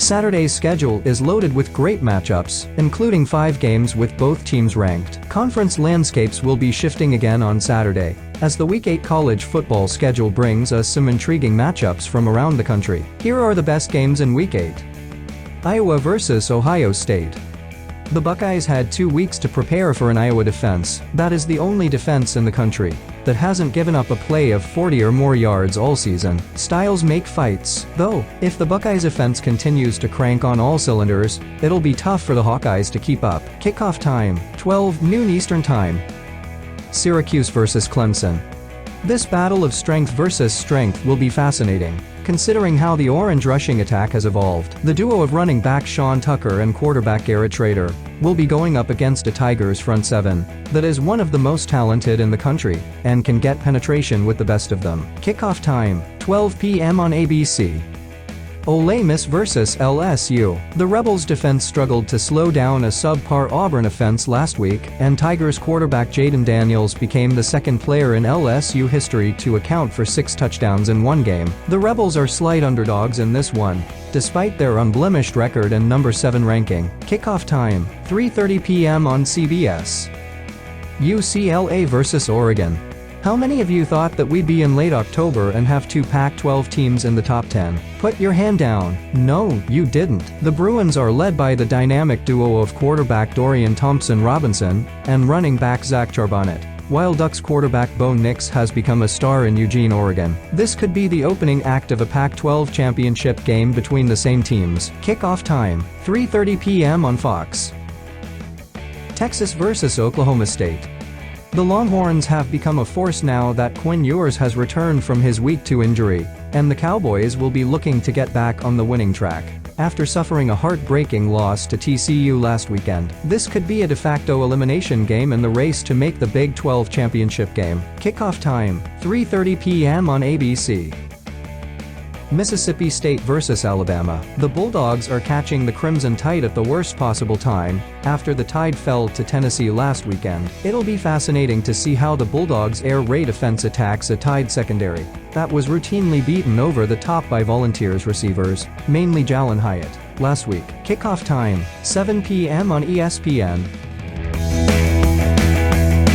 Saturday's schedule is loaded with great matchups, including 5 games with both teams ranked. Conference landscapes will be shifting again on Saturday, as the Week 8 college football schedule brings us some intriguing matchups from around the country. Here are the best games in Week 8. Iowa vs. Ohio State. The Buckeyes had 2 weeks to prepare for an Iowa defense that is the only defense in the country that hasn't given up a play of 40 or more yards all season. Styles make fights, though. If the Buckeyes offense continues to crank on all cylinders, it'll be tough for the Hawkeyes to keep up. Kickoff time, 12 noon Eastern Time. Syracuse vs. Clemson. This battle of strength versus strength will be fascinating, considering how the Orange rushing attack has evolved. The duo of running back Sean Tucker and quarterback Garrett Trader will be going up against a Tigers front seven that is one of the most talented in the country and can get penetration with the best of them. Kickoff time, 12 p.m. on ABC. Ole Miss vs. LSU. The Rebels' defense struggled to slow down a subpar Auburn offense last week, and Tigers quarterback Jaden Daniels became the second player in LSU history to account for 6 touchdowns in one game. The Rebels are slight underdogs in this one, despite their unblemished record and number 7 ranking. Kickoff time, 3:30 p.m. on CBS. UCLA vs. Oregon. How many of you thought that we'd be in late October and have 2 Pac-12 teams in the top 10? Put your hand down. No, you didn't. The Bruins are led by the dynamic duo of quarterback Dorian Thompson-Robinson and running back Zach Charbonnet, while Ducks quarterback Bo Nix has become a star in Eugene, Oregon. This could be the opening act of a Pac-12 championship game between the same teams. Kickoff time, 3:30 p.m. on Fox. Texas vs. Oklahoma State. The Longhorns have become a force now that Quinn Ewers has returned from his Week 2 injury, and the Cowboys will be looking to get back on the winning track after suffering a heartbreaking loss to TCU last weekend. This could be a de facto elimination game in the race to make the Big 12 championship game. Kickoff time, 3:30 p.m. on ABC. Mississippi State vs. Alabama. The Bulldogs are catching the Crimson Tide at the worst possible time, after the Tide fell to Tennessee last weekend. It'll be fascinating to see how the Bulldogs' air raid offense attacks a Tide secondary that was routinely beaten over the top by Volunteers receivers, mainly Jalen Hyatt, last week. Kickoff time, 7 p.m. on ESPN.